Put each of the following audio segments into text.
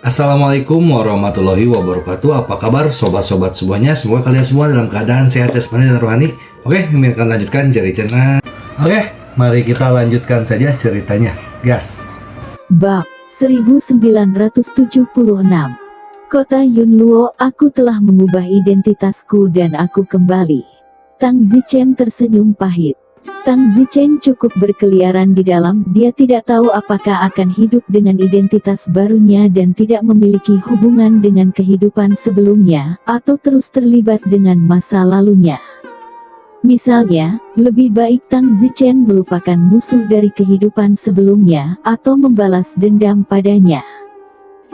Assalamualaikum warahmatullahi wabarakatuh. Apa kabar sobat-sobat semuanya? Semoga kalian semua dalam keadaan sehat jasmani dan rohani. Oke, kami akan lanjutkan cerita. Oke, mari kita lanjutkan saja ceritanya. Gas. Bab 1976. Kota Yunluo, aku telah mengubah identitasku dan aku kembali. Tang Zichen tersenyum pahit. Tang Zichen cukup berkeliaran di dalam, dia tidak tahu apakah akan hidup dengan identitas barunya dan tidak memiliki hubungan dengan kehidupan sebelumnya, atau terus terlibat dengan masa lalunya. Misalnya, lebih baik Tang Zichen melupakan musuh dari kehidupan sebelumnya, atau membalas dendam padanya.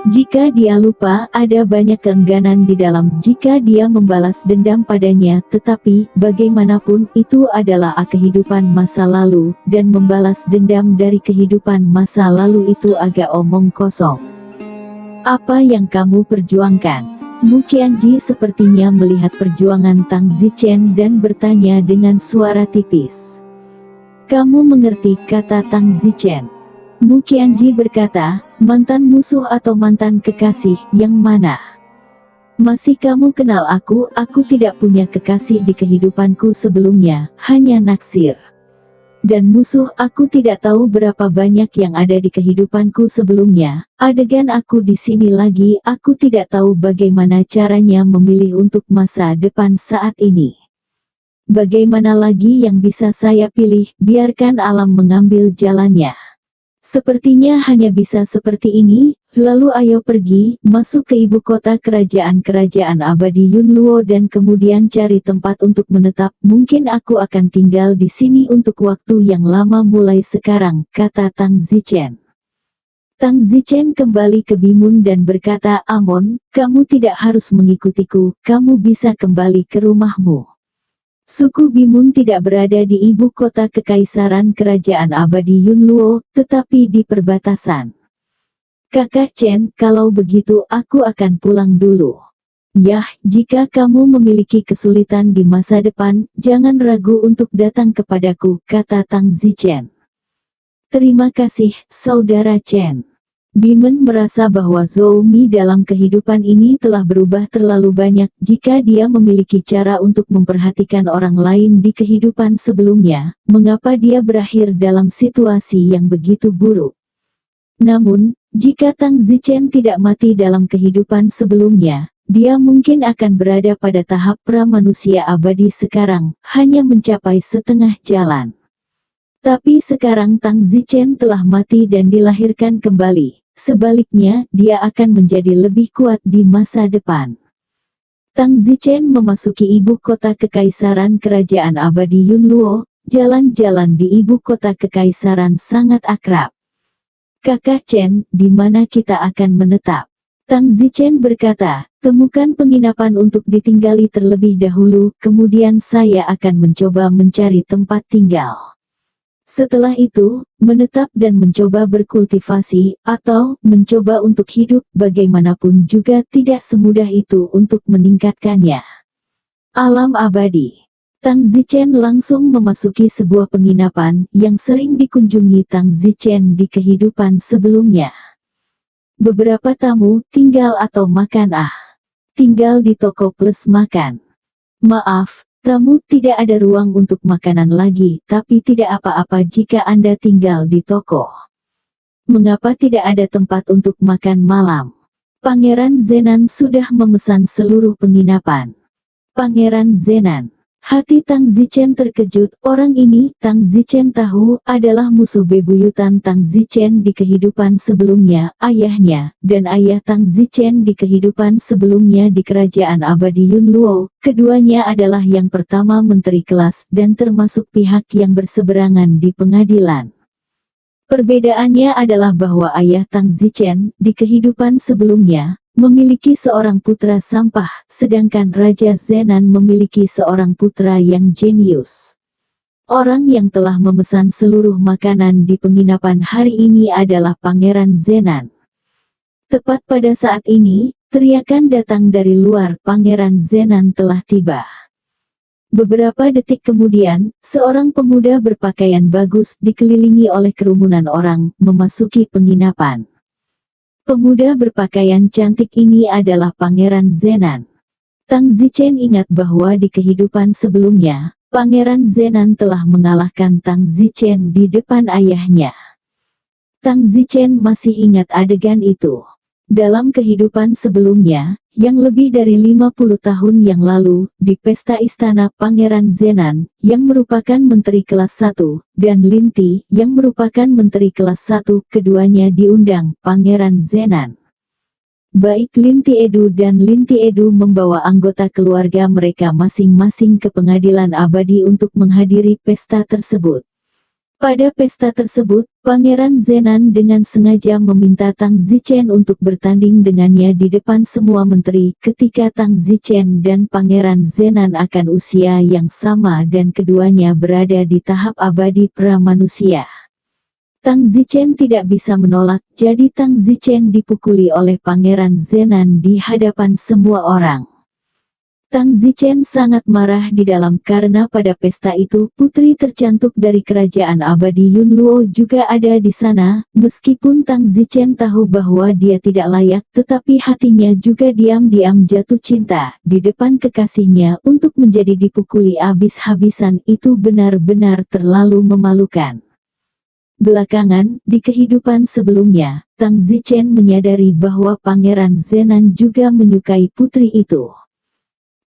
Jika dia lupa, ada banyak keengganan di dalam jika dia membalas dendam padanya, tetapi, bagaimanapun, itu adalah kehidupan masa lalu, dan membalas dendam dari kehidupan masa lalu itu agak omong kosong. Apa yang kamu perjuangkan? Mu Qianji sepertinya melihat perjuangan Tang Zichen dan bertanya dengan suara tipis. Kamu mengerti, kata Tang Zichen. Mu Qianji berkata, mantan musuh atau mantan kekasih, yang mana? Masih kamu kenal aku tidak punya kekasih di kehidupanku sebelumnya, hanya naksir. Dan musuh aku tidak tahu berapa banyak yang ada di kehidupanku sebelumnya. Adegan aku di sini lagi, aku tidak tahu bagaimana caranya memilih untuk masa depan saat ini. Bagaimana lagi yang bisa saya pilih, biarkan alam mengambil jalannya. Sepertinya hanya bisa seperti ini, lalu ayo pergi, masuk ke ibu kota kerajaan abadi Yunluo dan kemudian cari tempat untuk menetap. Mungkin aku akan tinggal di sini untuk waktu yang lama mulai sekarang, kata Tang Zichen. Tang Zichen kembali ke Bimun dan berkata, Amon, kamu tidak harus mengikutiku, kamu bisa kembali ke rumahmu. Suku Bimun tidak berada di ibu kota kekaisaran kerajaan abadi Yunluo, tetapi di perbatasan. Kakak Chen, kalau begitu aku akan pulang dulu. Yah, jika kamu memiliki kesulitan di masa depan, jangan ragu untuk datang kepadaku, kata Tang Zichen. Terima kasih, saudara Chen. Bimen merasa bahwa Zhou Mi dalam kehidupan ini telah berubah terlalu banyak. Jika dia memiliki cara untuk memperhatikan orang lain di kehidupan sebelumnya, mengapa dia berakhir dalam situasi yang begitu buruk? Namun, jika Tang Zichen tidak mati dalam kehidupan sebelumnya, dia mungkin akan berada pada tahap pra-manusia abadi sekarang, hanya mencapai setengah jalan. Tapi sekarang Tang Zichen telah mati dan dilahirkan kembali. Sebaliknya, dia akan menjadi lebih kuat di masa depan. Tang Zichen memasuki ibu kota kekaisaran kerajaan abadi Yunluo. Jalan-jalan di ibu kota kekaisaran sangat akrab. Kakak Chen, di mana kita akan menetap? Tang Zichen berkata, temukan penginapan untuk ditinggali terlebih dahulu, kemudian saya akan mencoba mencari tempat tinggal. Setelah itu, menetap dan mencoba berkultivasi, atau mencoba untuk hidup, bagaimanapun juga tidak semudah itu untuk meningkatkannya. Alam abadi. Tang Zichen langsung memasuki sebuah penginapan, yang sering dikunjungi Tang Zichen di kehidupan sebelumnya. Beberapa tamu, tinggal atau makan tinggal di toko plus makan. Maaf. Tamu, tidak ada ruang untuk makanan lagi, tapi tidak apa-apa jika Anda tinggal di toko. Mengapa tidak ada tempat untuk makan malam? Pangeran Zenan sudah memesan seluruh penginapan. Pangeran Zenan. Hati Tang Zichen terkejut, orang ini, Tang Zichen tahu, adalah musuh bebuyutan Tang Zichen di kehidupan sebelumnya, ayahnya, dan ayah Tang Zichen di kehidupan sebelumnya di kerajaan abadi Yunluo. Keduanya adalah yang pertama menteri kelas dan termasuk pihak yang berseberangan di pengadilan. Perbedaannya adalah bahwa ayah Tang Zichen, di kehidupan sebelumnya, memiliki seorang putra sampah, sedangkan Raja Zenan memiliki seorang putra yang jenius. Orang yang telah memesan seluruh makanan di penginapan hari ini adalah Pangeran Zenan. Tepat pada saat ini, teriakan datang dari luar, Pangeran Zenan telah tiba. Beberapa detik kemudian, seorang pemuda berpakaian bagus dikelilingi oleh kerumunan orang, memasuki penginapan. Pemuda berpakaian cantik ini adalah Pangeran Zenan. Tang Zichen ingat bahwa di kehidupan sebelumnya, Pangeran Zenan telah mengalahkan Tang Zichen di depan ayahnya. Tang Zichen masih ingat adegan itu. Dalam kehidupan sebelumnya, yang lebih dari 50 tahun yang lalu, di pesta istana Pangeran Zenan, yang merupakan menteri kelas 1, dan Linti, yang merupakan menteri kelas 1, keduanya diundang Pangeran Zenan. Baik Linti Edu dan Linti Edu membawa anggota keluarga mereka masing-masing ke pengadilan abadi untuk menghadiri pesta tersebut. Pada pesta tersebut, Pangeran Zenan dengan sengaja meminta Tang Zichen untuk bertanding dengannya di depan semua menteri ketika Tang Zichen dan Pangeran Zenan akan usia yang sama dan keduanya berada di tahap abadi pra-manusia. Tang Zichen tidak bisa menolak, jadi Tang Zichen dipukuli oleh Pangeran Zenan di hadapan semua orang. Tang Zichen sangat marah di dalam karena pada pesta itu putri tercantik dari kerajaan abadi Yun Luo juga ada di sana. Meskipun Tang Zichen tahu bahwa dia tidak layak, tetapi hatinya juga diam-diam jatuh cinta di depan kekasihnya untuk menjadi dipukuli habis-habisan. Itu benar-benar terlalu memalukan. Belakangan, di kehidupan sebelumnya, Tang Zichen menyadari bahwa Pangeran Zenan juga menyukai putri itu.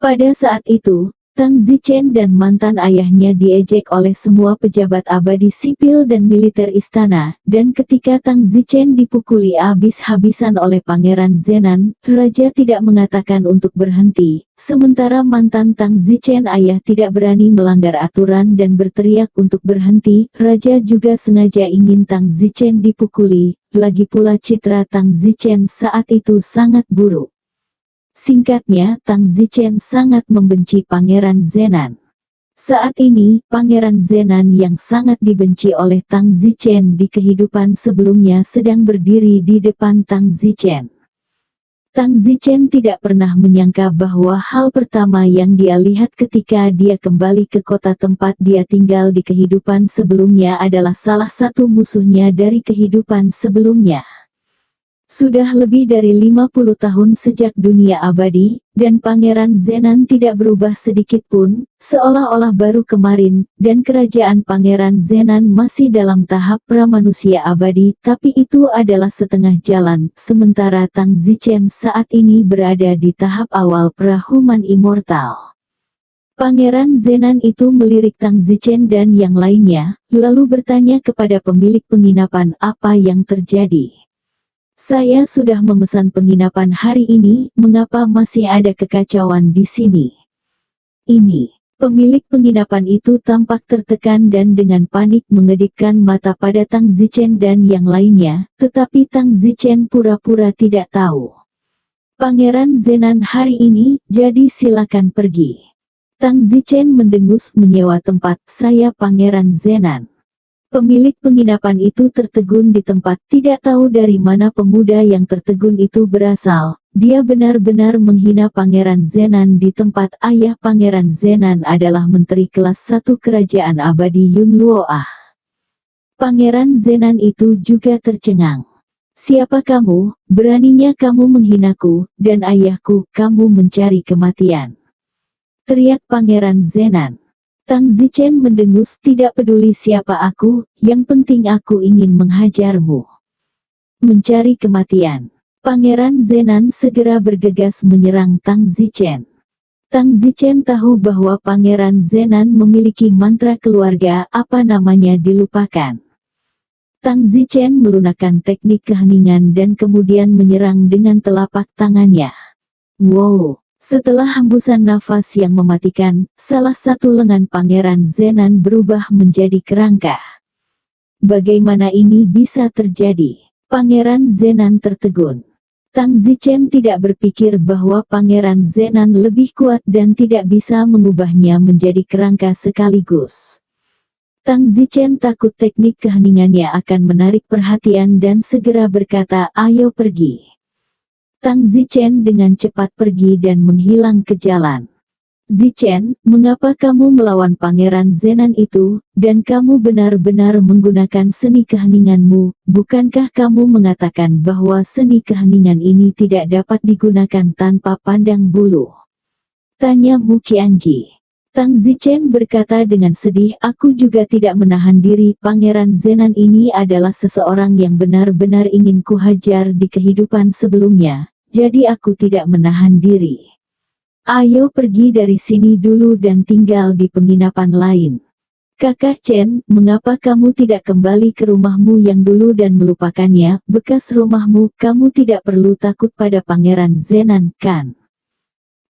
Pada saat itu, Tang Zichen dan mantan ayahnya diejek oleh semua pejabat abadi sipil dan militer istana, dan ketika Tang Zichen dipukuli habis-habisan oleh Pangeran Zenan, Raja tidak mengatakan untuk berhenti, sementara mantan Tang Zichen ayah tidak berani melanggar aturan dan berteriak untuk berhenti. Raja juga sengaja ingin Tang Zichen dipukuli, lagi pula citra Tang Zichen saat itu sangat buruk. Singkatnya, Tang Zichen sangat membenci Pangeran Zenan. Saat ini, Pangeran Zenan yang sangat dibenci oleh Tang Zichen di kehidupan sebelumnya sedang berdiri di depan Tang Zichen. Tang Zichen tidak pernah menyangka bahwa hal pertama yang dia lihat ketika dia kembali ke kota tempat dia tinggal di kehidupan sebelumnya adalah salah satu musuhnya dari kehidupan sebelumnya. Sudah lebih dari 50 tahun sejak dunia abadi, dan Pangeran Zenan tidak berubah sedikit pun, seolah-olah baru kemarin, dan kerajaan Pangeran Zenan masih dalam tahap pra-manusia abadi, tapi itu adalah setengah jalan, sementara Tang Zichen saat ini berada di tahap awal pra-human immortal. Pangeran Zenan itu melirik Tang Zichen dan yang lainnya, lalu bertanya kepada pemilik penginapan apa yang terjadi. Saya sudah memesan penginapan hari ini, mengapa masih ada kekacauan di sini? Ini. Pemilik penginapan itu tampak tertekan dan dengan panik mengedipkan mata pada Tang Zichen dan yang lainnya, tetapi Tang Zichen pura-pura tidak tahu. Pangeran Zenan hari ini, jadi silakan pergi. Tang Zichen mendengus menyewa tempat, saya Pangeran Zenan. Pemilik penginapan itu tertegun di tempat, tidak tahu dari mana pemuda yang tertegun itu berasal. Dia benar-benar menghina Pangeran Zenan di tempat. Ayah Pangeran Zenan adalah menteri kelas 1 kerajaan abadi Yun Luo. Pangeran Zenan itu juga tercengang. Siapa kamu? Beraninya kamu menghinaku, dan ayahku, kamu mencari kematian. Teriak Pangeran Zenan. Tang Zichen mendengus, tidak peduli siapa aku, yang penting aku ingin menghajarmu. Mencari kematian. Pangeran Zenan segera bergegas menyerang Tang Zichen. Tang Zichen tahu bahwa Pangeran Zenan memiliki mantra keluarga, apa namanya dilupakan. Tang Zichen melunakkan teknik keheningan dan kemudian menyerang dengan telapak tangannya. Wow! Setelah hembusan nafas yang mematikan, salah satu lengan Pangeran Zenan berubah menjadi kerangka. Bagaimana ini bisa terjadi? Pangeran Zenan tertegun. Tang Zichen tidak berpikir bahwa Pangeran Zenan lebih kuat dan tidak bisa mengubahnya menjadi kerangka sekaligus. Tang Zichen takut teknik keheningannya akan menarik perhatian dan segera berkata, ayo pergi. Tang Zichen dengan cepat pergi dan menghilang ke jalan. Zichen, mengapa kamu melawan Pangeran Zenan itu, dan kamu benar-benar menggunakan seni keheninganmu? Bukankah kamu mengatakan bahwa seni keheningan ini tidak dapat digunakan tanpa pandang bulu? Tanya Mu Qianji. Tang Zichen berkata dengan sedih, aku juga tidak menahan diri. Pangeran Zenan ini adalah seseorang yang benar-benar ingin kuhajar di kehidupan sebelumnya, jadi aku tidak menahan diri. Ayo pergi dari sini dulu dan tinggal di penginapan lain. Kakak Chen, mengapa kamu tidak kembali ke rumahmu yang dulu dan melupakannya, bekas rumahmu? Kamu tidak perlu takut pada Pangeran Zenan, kan?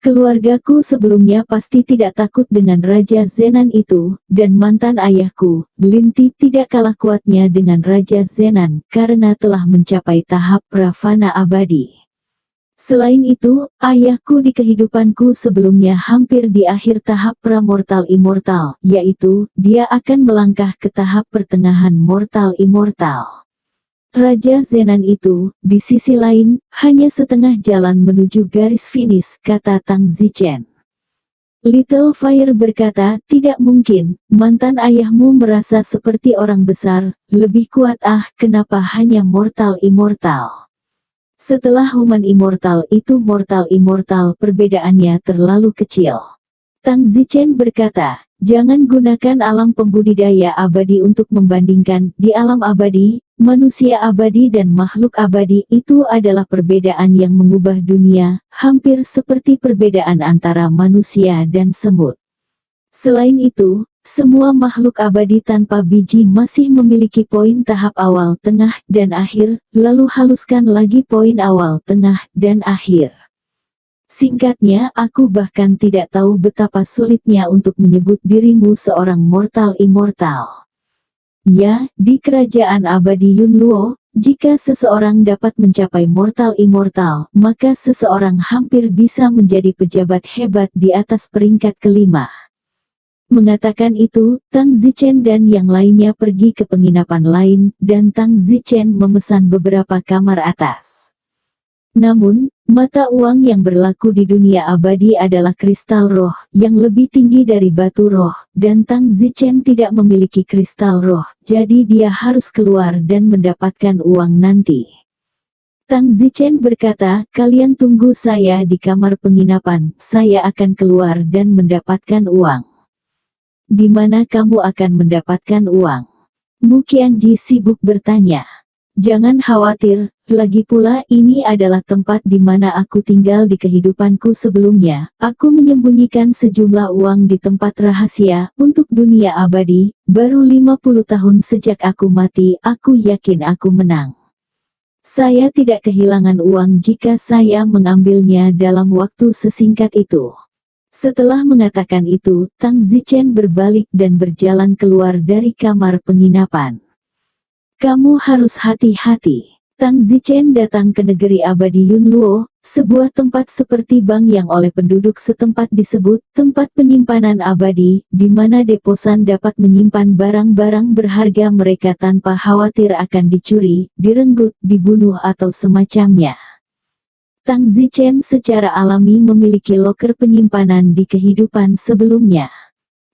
Keluargaku sebelumnya pasti tidak takut dengan Raja Zenan itu, dan mantan ayahku, Linti, tidak kalah kuatnya dengan Raja Zenan, karena telah mencapai tahap Pravana abadi. Selain itu, ayahku di kehidupanku sebelumnya hampir di akhir tahap Pramortal Immortal, yaitu, dia akan melangkah ke tahap pertengahan Mortal Immortal. Raja Zenan itu, di sisi lain, hanya setengah jalan menuju garis finish, kata Tang Zichen. Little Fire berkata, tidak mungkin, mantan ayahmu merasa seperti orang besar, lebih kuat. Kenapa hanya Mortal Immortal? Setelah Human Immortal itu Mortal Immortal, perbedaannya terlalu kecil. Tang Zichen berkata, jangan gunakan alam pembudidaya abadi untuk membandingkan. Di alam abadi, manusia abadi dan makhluk abadi itu adalah perbedaan yang mengubah dunia, hampir seperti perbedaan antara manusia dan semut. Selain itu, semua makhluk abadi tanpa biji masih memiliki poin tahap awal, tengah, dan akhir, lalu haluskan lagi poin awal, tengah, dan akhir. Singkatnya, aku bahkan tidak tahu betapa sulitnya untuk menyebut dirimu seorang Mortal Immortal. Ya, di kerajaan abadi Yunluo, jika seseorang dapat mencapai Mortal Immortal, maka seseorang hampir bisa menjadi pejabat hebat di atas peringkat kelima. Mengatakan itu, Tang Zichen dan yang lainnya pergi ke penginapan lain, dan Tang Zichen memesan beberapa kamar atas. Namun, mata uang yang berlaku di dunia abadi adalah kristal roh, yang lebih tinggi dari batu roh, dan Tang Zichen tidak memiliki kristal roh, jadi dia harus keluar dan mendapatkan uang nanti. Tang Zichen berkata, kalian tunggu saya di kamar penginapan, saya akan keluar dan mendapatkan uang. Di mana kamu akan mendapatkan uang? Mu Qianji sibuk bertanya. Jangan khawatir, lagi pula ini adalah tempat di mana aku tinggal di kehidupanku sebelumnya. Aku menyembunyikan sejumlah uang di tempat rahasia untuk dunia abadi. Baru 50 tahun sejak aku mati, aku yakin aku menang. Saya tidak kehilangan uang jika saya mengambilnya dalam waktu sesingkat itu. Setelah mengatakan itu, Tang Zichen berbalik dan berjalan keluar dari kamar penginapan. Kamu harus hati-hati. Tang Zichen datang ke negeri abadi Yunluo, sebuah tempat seperti bank yang oleh penduduk setempat disebut tempat penyimpanan abadi, di mana deposan dapat menyimpan barang-barang berharga mereka tanpa khawatir akan dicuri, direnggut, dibunuh atau semacamnya. Tang Zichen secara alami memiliki loker penyimpanan di kehidupan sebelumnya.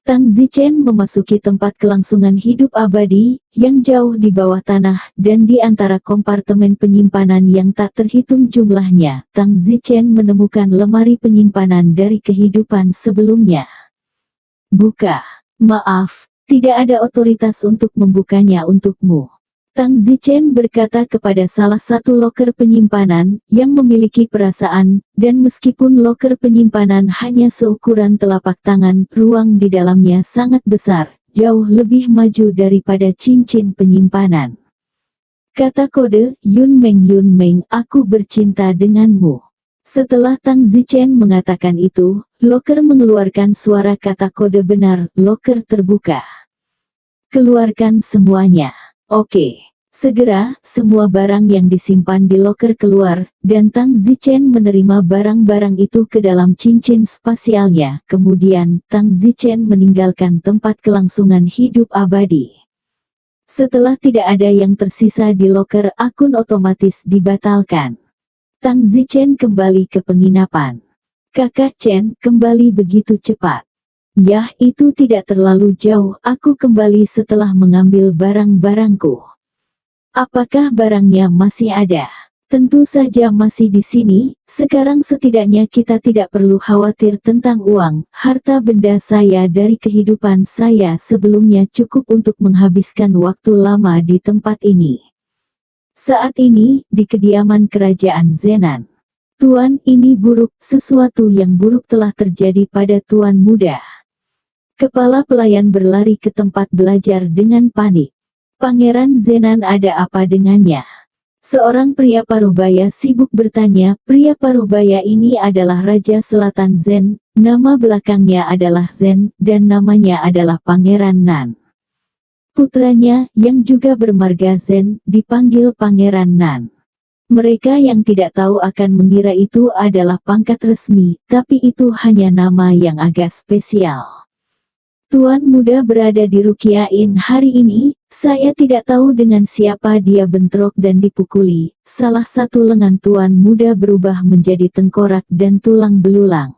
Tang Zichen memasuki tempat kelangsungan hidup abadi, yang jauh di bawah tanah, dan di antara kompartemen penyimpanan yang tak terhitung jumlahnya, Tang Zichen menemukan lemari penyimpanan dari kehidupan sebelumnya. Buka. Maaf, tidak ada otoritas untuk membukanya untukmu. Tang Zichen berkata kepada salah satu loker penyimpanan, yang memiliki perasaan, dan meskipun loker penyimpanan hanya seukuran telapak tangan, ruang di dalamnya sangat besar, jauh lebih maju daripada cincin penyimpanan. Kata kode, Yun Meng, aku bercinta denganmu. Setelah Tang Zichen mengatakan itu, loker mengeluarkan suara kata kode benar, loker terbuka. Keluarkan semuanya. Oke. Segera, semua barang yang disimpan di loker keluar, dan Tang Zichen menerima barang-barang itu ke dalam cincin spasialnya. Kemudian, Tang Zichen meninggalkan tempat kelangsungan hidup abadi. Setelah tidak ada yang tersisa di loker, akun otomatis dibatalkan. Tang Zichen kembali ke penginapan. Kakak Chen kembali begitu cepat. Yah, itu tidak terlalu jauh. Aku kembali setelah mengambil barang-barangku. Apakah barangnya masih ada? Tentu saja masih di sini. Sekarang setidaknya kita tidak perlu khawatir tentang uang. Harta benda saya dari kehidupan saya sebelumnya cukup untuk menghabiskan waktu lama di tempat ini. Saat ini, di kediaman kerajaan Zenan. Tuan, ini buruk. Sesuatu yang buruk telah terjadi pada Tuan muda. Kepala pelayan berlari ke tempat belajar dengan panik. Pangeran Zenan, ada apa dengannya? Seorang pria paruhbaya sibuk bertanya. Pria paruhbaya ini adalah Raja Selatan Zen, nama belakangnya adalah Zen, dan namanya adalah Pangeran Nan. Putranya, yang juga bermarga Zen, dipanggil Pangeran Nan. Mereka yang tidak tahu akan mengira itu adalah pangkat resmi, tapi itu hanya nama yang agak spesial. Tuan muda berada di Rukia Inn hari ini. Saya tidak tahu dengan siapa dia bentrok dan dipukuli. Salah satu lengan tuan muda berubah menjadi tengkorak dan tulang belulang.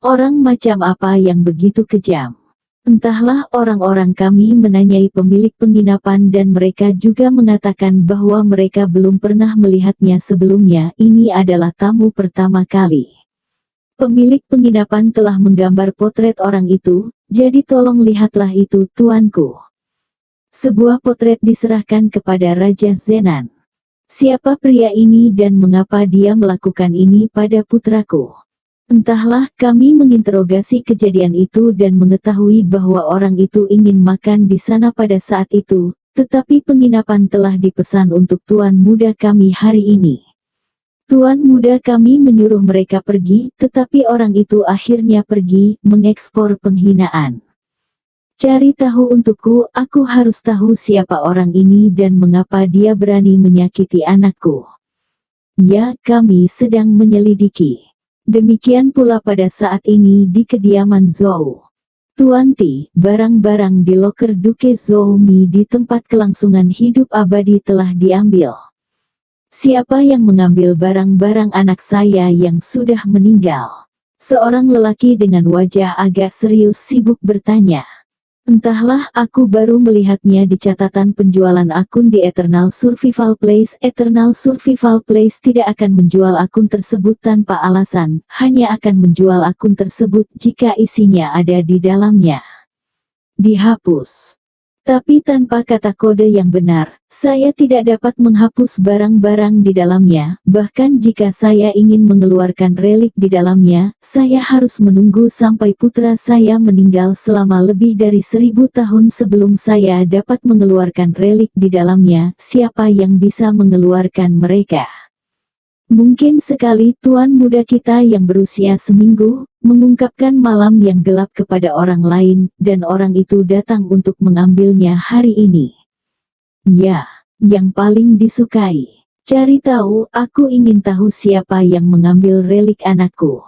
Orang macam apa yang begitu kejam? Entahlah, orang-orang kami menanyai pemilik penginapan dan mereka juga mengatakan bahwa mereka belum pernah melihatnya sebelumnya. Ini adalah tamu pertama kali. Pemilik penginapan telah menggambar potret orang itu, jadi tolong lihatlah itu, tuanku. Sebuah potret diserahkan kepada Raja Zenan. Siapa pria ini dan mengapa dia melakukan ini pada putraku? Entahlah, kami menginterogasi kejadian itu dan mengetahui bahwa orang itu ingin makan di sana pada saat itu, tetapi penginapan telah dipesan untuk tuan muda kami hari ini. Tuan muda kami menyuruh mereka pergi, tetapi orang itu akhirnya pergi, mengekspor penghinaan. Cari tahu untukku, aku harus tahu siapa orang ini dan mengapa dia berani menyakiti anakku. Ya, kami sedang menyelidiki. Demikian pula pada saat ini di kediaman Zhou. Tuan Ti, barang-barang di loker Duke Zhou Mi di tempat kelangsungan hidup abadi telah diambil. Siapa yang mengambil barang-barang anak saya yang sudah meninggal? Seorang lelaki dengan wajah agak serius sibuk bertanya. Entahlah, aku baru melihatnya di catatan penjualan akun di Eternal Survival Place. Eternal Survival Place tidak akan menjual akun tersebut tanpa alasan, hanya akan menjual akun tersebut jika isinya ada di dalamnya. Dihapus. Tapi tanpa kata kode yang benar, saya tidak dapat menghapus barang-barang di dalamnya. Bahkan jika saya ingin mengeluarkan relik di dalamnya, saya harus menunggu sampai putra saya meninggal selama lebih dari 1000 tahun sebelum saya dapat mengeluarkan relik di dalamnya. Siapa yang bisa mengeluarkan mereka? Mungkin sekali tuan muda kita yang berusia seminggu, mengungkapkan malam yang gelap kepada orang lain, dan orang itu datang untuk mengambilnya hari ini. Ya, yang paling disukai. Cari tahu, aku ingin tahu siapa yang mengambil relik anakku.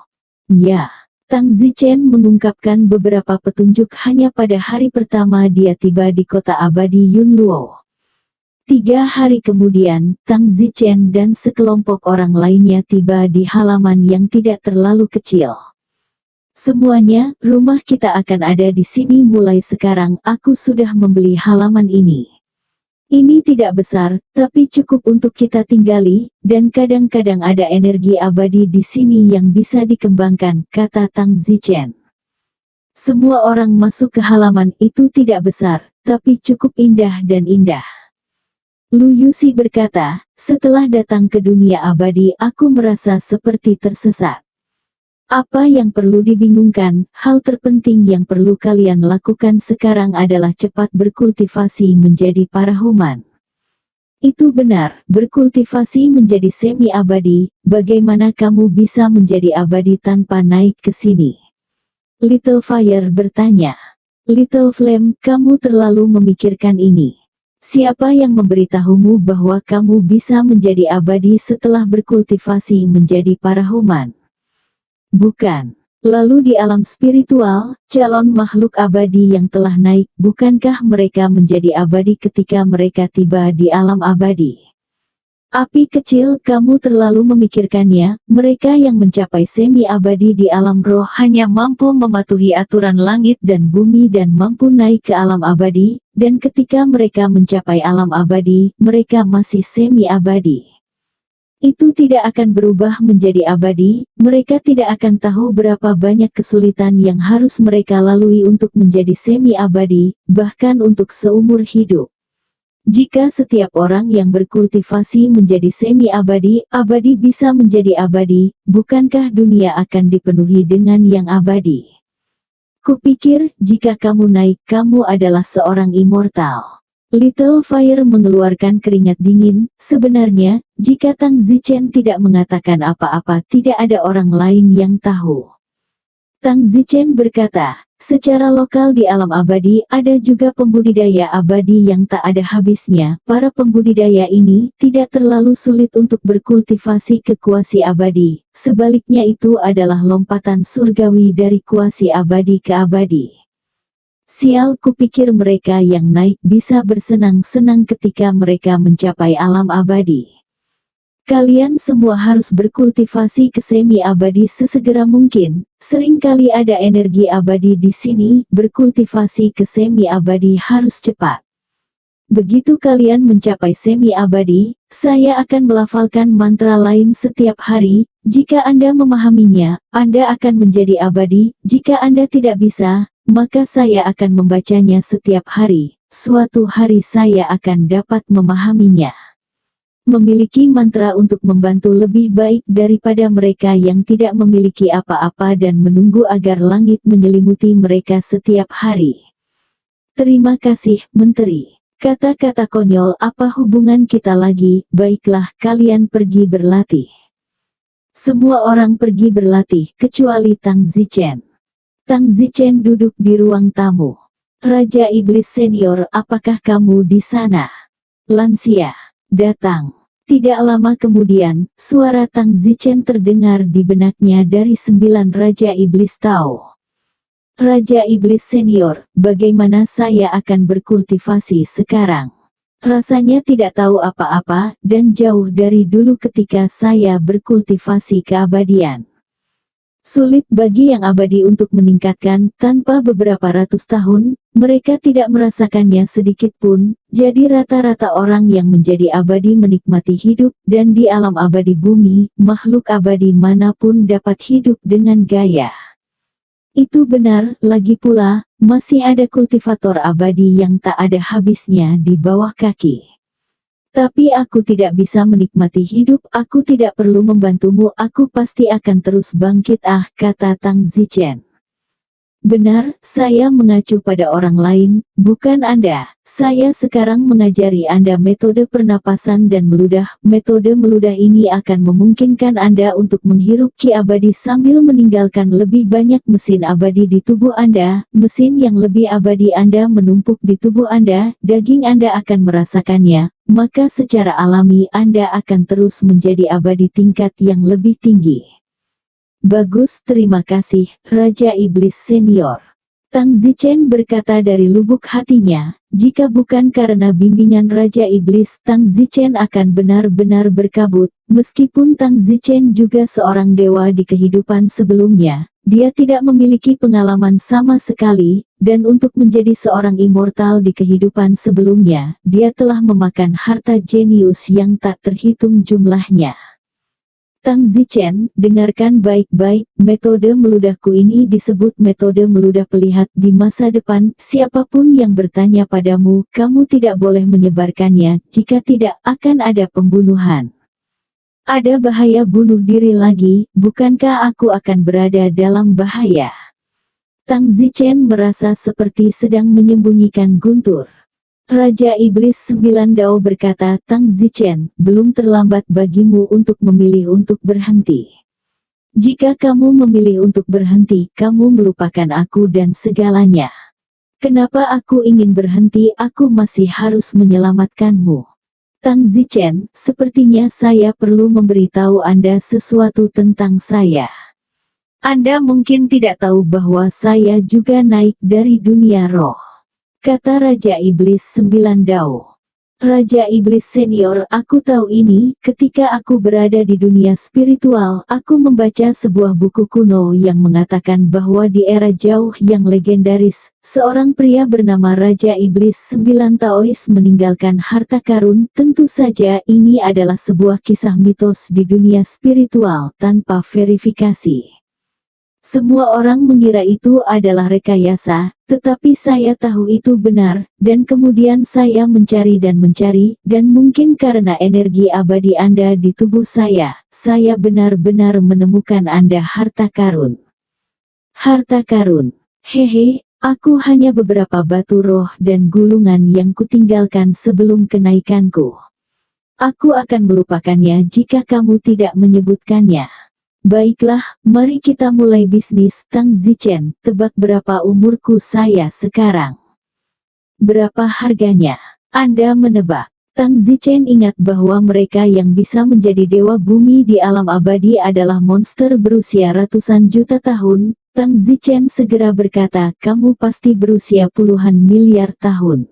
Ya, Tang Zichen mengungkapkan beberapa petunjuk hanya pada hari pertama dia tiba di kota abadi Yunluo. 3 hari kemudian, Tang Zichen dan sekelompok orang lainnya tiba di halaman yang tidak terlalu kecil. Semuanya, rumah kita akan ada di sini mulai sekarang. Aku sudah membeli halaman ini. Ini tidak besar, tapi cukup untuk kita tinggali, dan kadang-kadang ada energi abadi di sini yang bisa dikembangkan, kata Tang Zichen. Semua orang masuk ke halaman itu tidak besar, tapi cukup indah dan indah. Lu Yusi berkata, setelah datang ke dunia abadi aku merasa seperti tersesat. Apa yang perlu dibingungkan, hal terpenting yang perlu kalian lakukan sekarang adalah cepat berkultivasi menjadi para human. Itu benar, berkultivasi menjadi semi-abadi. Bagaimana kamu bisa menjadi abadi tanpa naik ke sini? Little Fire bertanya. Little Flame, kamu terlalu memikirkan ini. Siapa yang memberitahumu bahwa kamu bisa menjadi abadi setelah berkultivasi menjadi para human? Bukan. Lalu di alam spiritual, calon makhluk abadi yang telah naik, bukankah mereka menjadi abadi ketika mereka tiba di alam abadi? Api kecil, kamu terlalu memikirkannya. Mereka yang mencapai semi-abadi di alam roh hanya mampu mematuhi aturan langit dan bumi dan mampu naik ke alam abadi, dan ketika mereka mencapai alam abadi, mereka masih semi-abadi. Itu tidak akan berubah menjadi abadi, mereka tidak akan tahu berapa banyak kesulitan yang harus mereka lalui untuk menjadi semi-abadi, bahkan untuk seumur hidup. Jika setiap orang yang berkultivasi menjadi semi-abadi, abadi bisa menjadi abadi, bukankah dunia akan dipenuhi dengan yang abadi? Kupikir, jika kamu naik, kamu adalah seorang immortal. Little Fire mengeluarkan keringat dingin. Sebenarnya, jika Tang Zichen tidak mengatakan apa-apa, tidak ada orang lain yang tahu. Tang Zichen berkata, secara lokal di alam abadi, ada juga pembudidaya abadi yang tak ada habisnya. Para pembudidaya ini tidak terlalu sulit untuk berkultivasi ke kuasi abadi. Sebaliknya itu adalah lompatan surgawi dari kuasi abadi ke abadi. Sial, kupikir mereka yang naik bisa bersenang-senang ketika mereka mencapai alam abadi. Kalian semua harus berkultivasi ke semi-abadi sesegera mungkin. Seringkali ada energi abadi di sini, berkultivasi ke semi-abadi harus cepat. Begitu kalian mencapai semi-abadi, saya akan melafalkan mantra lain setiap hari. Jika Anda memahaminya, Anda akan menjadi abadi. Jika Anda tidak bisa, maka saya akan membacanya setiap hari. Suatu hari saya akan dapat memahaminya. Memiliki mantra untuk membantu lebih baik daripada mereka yang tidak memiliki apa-apa dan menunggu agar langit menyelimuti mereka setiap hari. Terima kasih, Menteri. Kata-kata konyol, apa hubungan kita lagi? Baiklah, kalian pergi berlatih. Semua orang pergi berlatih, kecuali Tang Zichen. Tang Zichen duduk di ruang tamu. Raja Iblis Senior, apakah kamu di sana? Lansia datang. Tidak lama kemudian, suara Tang Zichen terdengar di benaknya dari 9 Raja Iblis Tao. Raja Iblis Senior, bagaimana saya akan berkultivasi sekarang? Rasanya tidak tahu apa-apa, dan jauh dari dulu ketika saya berkultivasi keabadian. Sulit bagi yang abadi untuk meningkatkan, tanpa beberapa ratus tahun, mereka tidak merasakannya sedikit pun, jadi rata-rata orang yang menjadi abadi menikmati hidup, dan di alam abadi bumi, makhluk abadi manapun dapat hidup dengan gaya. Itu benar, lagi pula, masih ada kultivator abadi yang tak ada habisnya di bawah kaki. Tapi aku tidak bisa menikmati hidup, aku tidak perlu membantumu, aku pasti akan terus bangkit, kata Tang Zichen. Benar, saya mengacu pada orang lain, bukan Anda. Saya sekarang mengajari Anda metode pernapasan dan meludah. Metode meludah ini akan memungkinkan Anda untuk menghirup ki abadi sambil meninggalkan lebih banyak mesin abadi di tubuh Anda. Mesin yang lebih abadi Anda menumpuk di tubuh Anda, daging Anda akan merasakannya. Maka secara alami Anda akan terus menjadi abadi tingkat yang lebih tinggi. Bagus, terima kasih, Raja Iblis Senior. Tang Zichen berkata dari lubuk hatinya, jika bukan karena bimbingan Raja Iblis, Tang Zichen akan benar-benar berkabut. Meskipun Tang Zichen juga seorang dewa di kehidupan sebelumnya, dia tidak memiliki pengalaman sama sekali, dan untuk menjadi seorang immortal di kehidupan sebelumnya, dia telah memakan harta jenius yang tak terhitung jumlahnya. Tang Zichen, dengarkan baik-baik, metode meludahku ini disebut metode meludah pelihat di masa depan. Siapapun yang bertanya padamu, kamu tidak boleh menyebarkannya, jika tidak, akan ada pembunuhan. Ada bahaya bunuh diri lagi, bukankah aku akan berada dalam bahaya? Tang Zichen merasa seperti sedang menyembunyikan guntur. Raja Iblis 9 Dao berkata, Tang Zichen, belum terlambat bagimu untuk memilih untuk berhenti. Jika kamu memilih untuk berhenti, kamu melupakan aku dan segalanya. Kenapa aku ingin berhenti? Aku masih harus menyelamatkanmu. Tang Zichen, sepertinya saya perlu memberitahu Anda sesuatu tentang saya. Anda mungkin tidak tahu bahwa saya juga naik dari dunia roh. Kata Raja Iblis 9 Dao. Raja Iblis Senior, aku tahu ini. Ketika aku berada di dunia spiritual, aku membaca sebuah buku kuno yang mengatakan bahwa di era jauh yang legendaris, seorang pria bernama Raja Iblis 9 Taois meninggalkan harta karun. Tentu saja ini adalah sebuah kisah mitos di dunia spiritual tanpa verifikasi. Semua orang mengira itu adalah rekayasa, tetapi saya tahu itu benar, dan kemudian saya mencari, dan mungkin karena energi abadi Anda di tubuh saya benar-benar menemukan Anda harta karun. Harta karun. Hehe, aku hanya beberapa batu roh dan gulungan yang kutinggalkan sebelum kenaikanku. Aku akan melupakannya jika kamu tidak menyebutkannya. Baiklah, mari kita mulai bisnis. Tang Zichen, tebak berapa umurku saya sekarang? Berapa harganya? Anda menebak. Tang Zichen ingat bahwa mereka yang bisa menjadi dewa bumi di alam abadi adalah monster berusia ratusan juta tahun. Tang Zichen segera berkata, kamu pasti berusia puluhan miliar tahun.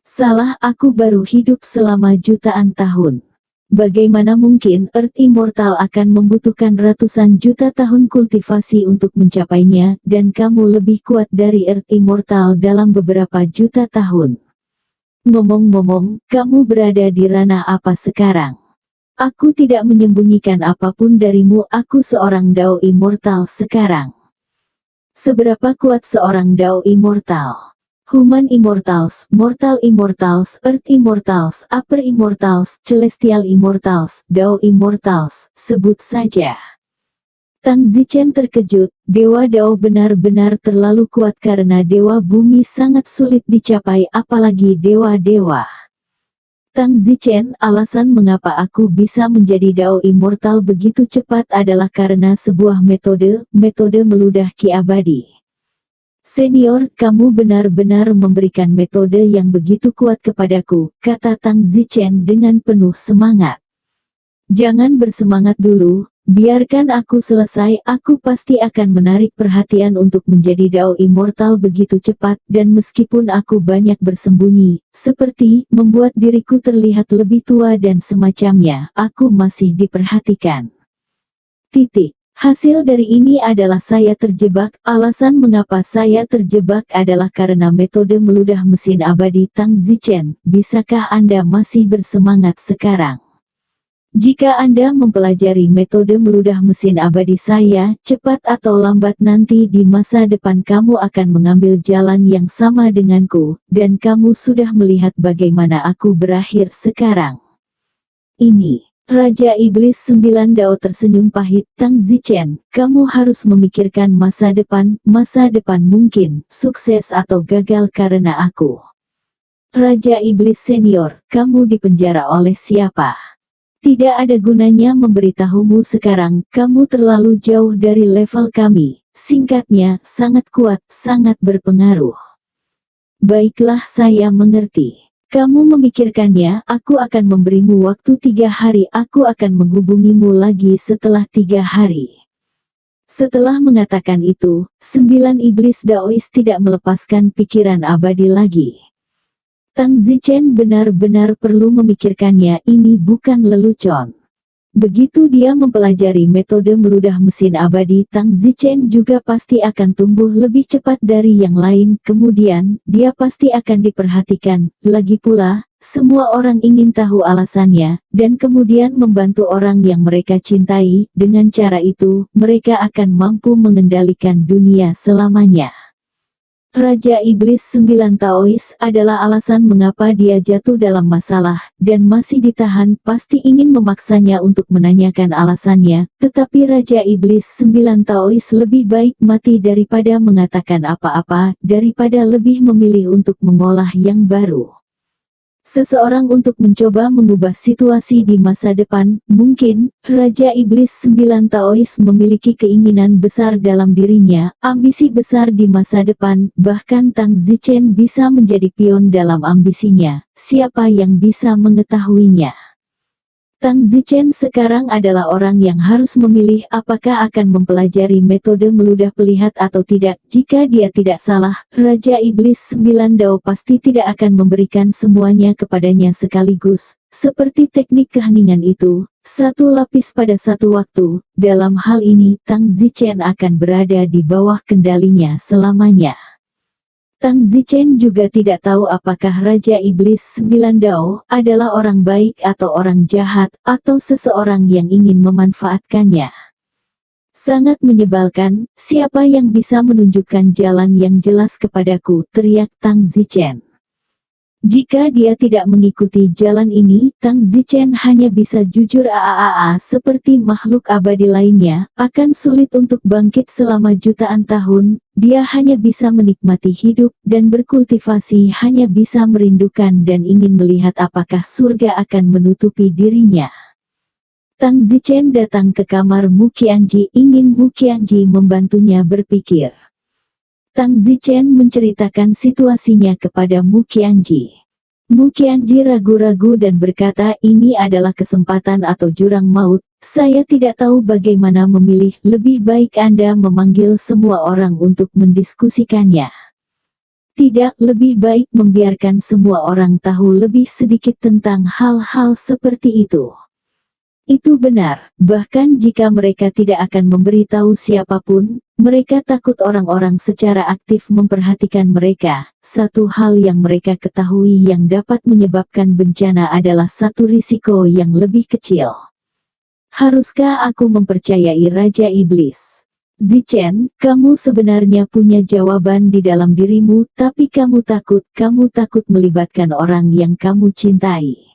Salah, aku baru hidup selama jutaan tahun. Bagaimana mungkin Earth Immortal akan membutuhkan ratusan juta tahun kultivasi untuk mencapainya, dan kamu lebih kuat dari Earth Immortal dalam beberapa juta tahun. Ngomong-ngomong, kamu berada di ranah apa sekarang? Aku tidak menyembunyikan apapun darimu, aku seorang Dao Immortal sekarang. Seberapa kuat seorang Dao Immortal? Human Immortals, Mortal Immortals, Earth Immortals, Upper Immortals, Celestial Immortals, Dao Immortals, sebut saja. Tang Zichen terkejut, Dewa Dao benar-benar terlalu kuat karena Dewa Bumi sangat sulit dicapai, apalagi Dewa-Dewa. Tang Zichen, alasan mengapa aku bisa menjadi Dao Immortal begitu cepat adalah karena sebuah metode meludah ki abadi. Senior, kamu benar-benar memberikan metode yang begitu kuat kepadaku, kata Tang Zichen dengan penuh semangat. Jangan bersemangat dulu, biarkan aku selesai, aku pasti akan menarik perhatian untuk menjadi Dao Immortal begitu cepat, dan meskipun aku banyak bersembunyi, seperti membuat diriku terlihat lebih tua dan semacamnya, aku masih diperhatikan. Titik. Hasil dari ini adalah saya terjebak. Alasan mengapa saya terjebak adalah karena metode meludah mesin abadi Tang Zichen. Bisakah Anda masih bersemangat sekarang? Jika Anda mempelajari metode meludah mesin abadi saya, cepat atau lambat nanti di masa depan kamu akan mengambil jalan yang sama denganku, dan kamu sudah melihat bagaimana aku berakhir sekarang. Ini. Raja Iblis 9 Dao tersenyum pahit. Tang Zichen, kamu harus memikirkan masa depan mungkin, sukses atau gagal karena aku. Raja Iblis Senior, kamu dipenjara oleh siapa? Tidak ada gunanya memberitahumu sekarang, kamu terlalu jauh dari level kami. Singkatnya, sangat kuat, sangat berpengaruh. Baiklah, saya mengerti. Kamu memikirkannya, aku akan memberimu waktu 3 hari, aku akan menghubungimu lagi setelah 3 hari. Setelah mengatakan itu, 9 iblis Daois tidak melepaskan pikiran abadi lagi. Tang Zichen benar-benar perlu memikirkannya, ini bukan lelucon. Begitu dia mempelajari metode meludah mesin abadi, Tang Zichen juga pasti akan tumbuh lebih cepat dari yang lain, kemudian, dia pasti akan diperhatikan. Lagi pula, semua orang ingin tahu alasannya, dan kemudian membantu orang yang mereka cintai. Dengan cara itu, mereka akan mampu mengendalikan dunia selamanya. Raja Iblis 9 Taois adalah alasan mengapa dia jatuh dalam masalah, dan masih ditahan. Pasti ingin memaksanya untuk menanyakan alasannya, tetapi Raja Iblis 9 Taois lebih baik mati daripada mengatakan apa-apa, daripada lebih memilih untuk mengolah yang baru. Seseorang untuk mencoba mengubah situasi di masa depan, mungkin, Raja Iblis 9 Taois memiliki keinginan besar dalam dirinya, ambisi besar di masa depan, bahkan Tang Zichen bisa menjadi pion dalam ambisinya, siapa yang bisa mengetahuinya? Tang Zichen sekarang adalah orang yang harus memilih apakah akan mempelajari metode meludah pelihat atau tidak. Jika dia tidak salah, Raja Iblis 9 Dao pasti tidak akan memberikan semuanya kepadanya sekaligus. Seperti teknik keheningan itu, satu lapis pada satu waktu. Dalam hal ini, Tang Zichen akan berada di bawah kendalinya selamanya. Tang Zichen juga tidak tahu apakah Raja Iblis 9 Dao adalah orang baik atau orang jahat, atau seseorang yang ingin memanfaatkannya. Sangat menyebalkan, siapa yang bisa menunjukkan jalan yang jelas kepadaku, teriak Tang Zichen. Jika dia tidak mengikuti jalan ini, Tang Zichen hanya bisa jujur seperti makhluk abadi lainnya, akan sulit untuk bangkit selama jutaan tahun. Dia hanya bisa menikmati hidup dan berkultivasi, hanya bisa merindukan dan ingin melihat apakah surga akan menutupi dirinya. Tang Zichen datang ke kamar Mu Qianji, ingin Mu Qianji membantunya berpikir. Tang Zichen menceritakan situasinya kepada Mu Qianji. Mu Qianji ragu-ragu dan berkata, ini adalah kesempatan atau jurang maut. Saya tidak tahu bagaimana memilih, lebih baik Anda memanggil semua orang untuk mendiskusikannya. Tidak, lebih baik membiarkan semua orang tahu lebih sedikit tentang hal-hal seperti itu. Itu benar, bahkan jika mereka tidak akan memberitahu siapapun, mereka takut orang-orang secara aktif memperhatikan mereka. Satu hal yang mereka ketahui yang dapat menyebabkan bencana adalah satu risiko yang lebih kecil. Haruskah aku mempercayai Raja Iblis? Zichen, kamu sebenarnya punya jawaban di dalam dirimu, tapi kamu takut melibatkan orang yang kamu cintai.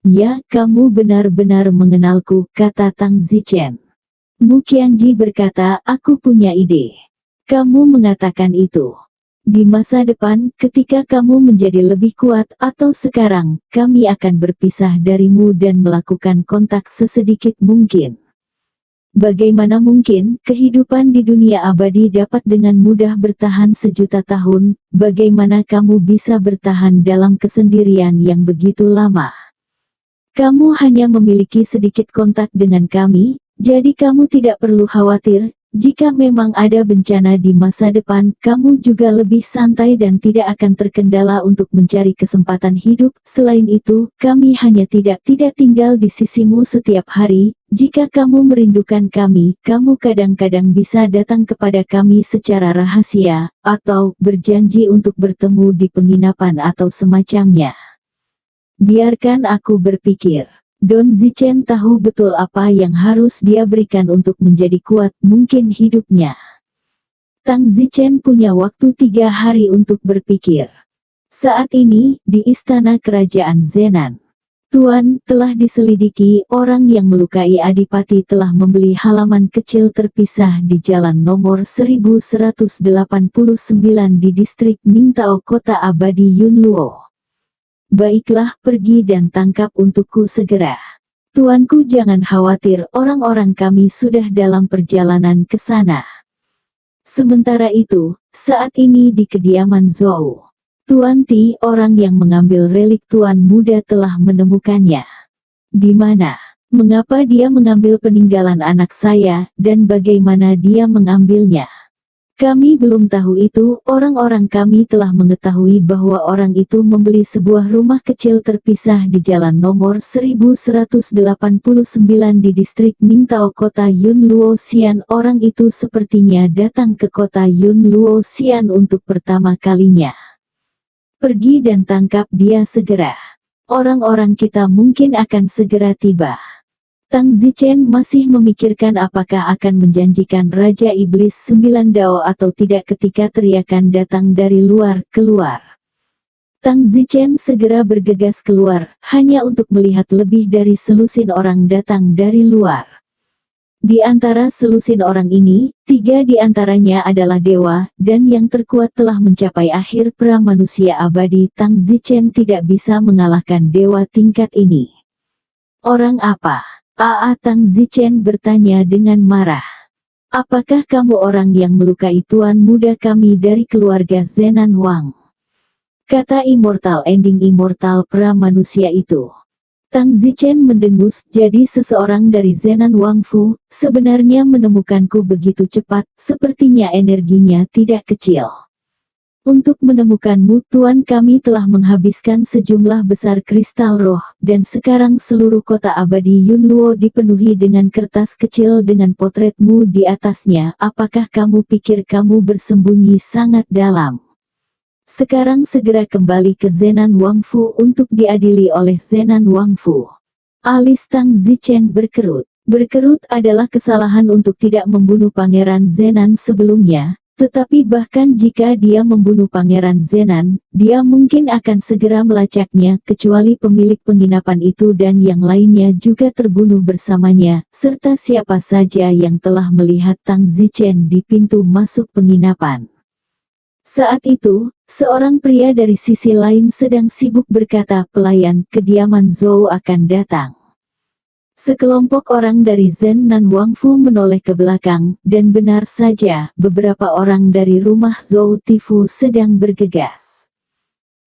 Ya, kamu benar-benar mengenalku, kata Tang Zichen. Mu Qianji berkata, aku punya ide. Kamu mengatakan itu. Di masa depan, ketika kamu menjadi lebih kuat, atau sekarang, kami akan berpisah darimu dan melakukan kontak sesedikit mungkin. Bagaimana mungkin, kehidupan di dunia abadi dapat dengan mudah bertahan sejuta tahun, bagaimana kamu bisa bertahan dalam kesendirian yang begitu lama? Kamu hanya memiliki sedikit kontak dengan kami, jadi kamu tidak perlu khawatir. Jika memang ada bencana di masa depan, kamu juga lebih santai dan tidak akan terkendala untuk mencari kesempatan hidup. Selain itu, kami hanya tidak tinggal di sisimu setiap hari. Jika kamu merindukan kami, kamu kadang-kadang bisa datang kepada kami secara rahasia, atau berjanji untuk bertemu di penginapan atau semacamnya. Biarkan aku berpikir. Don Zichen tahu betul apa yang harus dia berikan untuk menjadi kuat mungkin hidupnya. Tang Zichen punya waktu 3 hari untuk berpikir. Saat ini, di istana kerajaan Zenan. Tuan, telah diselidiki, orang yang melukai Adipati telah membeli halaman kecil terpisah di jalan nomor 1189 di distrik Ningtao Kota Abadi Yunluo. Baiklah, pergi dan tangkap untukku segera. Tuanku, jangan khawatir, orang-orang kami sudah dalam perjalanan ke sana. Sementara itu, saat ini di kediaman Zhou. Tuan Ti, orang yang mengambil relik Tuan Muda telah menemukannya. Di mana? Mengapa dia mengambil peninggalan anak saya, dan bagaimana dia mengambilnya? Kami belum tahu itu, orang-orang kami telah mengetahui bahwa orang itu membeli sebuah rumah kecil terpisah di jalan nomor 1189 di distrik Ningtao Kota Yunluo Xian. Orang itu sepertinya datang ke kota Yunluo Xian untuk pertama kalinya. Pergi dan tangkap dia segera. Orang-orang kita mungkin akan segera tiba. Tang Zichen masih memikirkan apakah akan menjanjikan Raja Iblis 9 Dao atau tidak ketika teriakan datang dari luar keluar. Tang Zichen segera bergegas keluar, hanya untuk melihat lebih dari selusin orang datang dari luar. Di antara selusin orang ini, 3 di antaranya adalah dewa, dan yang terkuat telah mencapai akhir pra-manusia abadi. Tang Zichen tidak bisa mengalahkan dewa tingkat ini. Orang apa? Tang Zichen bertanya dengan marah. Apakah kamu orang yang melukai tuan muda kami dari keluarga Zenan Wang? Kata immortal ending immortal pra-manusia itu. Tang Zichen mendengus, jadi seseorang dari Zenan Wangfu, sebenarnya menemukanku begitu cepat, sepertinya energinya tidak kecil. Untuk menemukanmu Tuan, kami telah menghabiskan sejumlah besar kristal roh, dan sekarang seluruh kota abadi Yunluo dipenuhi dengan kertas kecil dengan potretmu di atasnya. Apakah kamu pikir kamu bersembunyi sangat dalam? Sekarang segera kembali ke Zenan Wangfu untuk diadili oleh Zenan Wangfu. Alis Tang Zichen berkerut. Berkerut adalah kesalahan untuk tidak membunuh Pangeran Zenan sebelumnya, tetapi bahkan jika dia membunuh Pangeran Zenan, dia mungkin akan segera melacaknya, kecuali pemilik penginapan itu dan yang lainnya juga terbunuh bersamanya, serta siapa saja yang telah melihat Tang Zichen di pintu masuk penginapan. Saat itu, seorang pria dari sisi lain sedang sibuk berkata, pelayan kediaman Zhou akan datang. Sekelompok orang dari Zenan Wangfu menoleh ke belakang, dan benar saja, beberapa orang dari rumah Zhou Tifu sedang bergegas.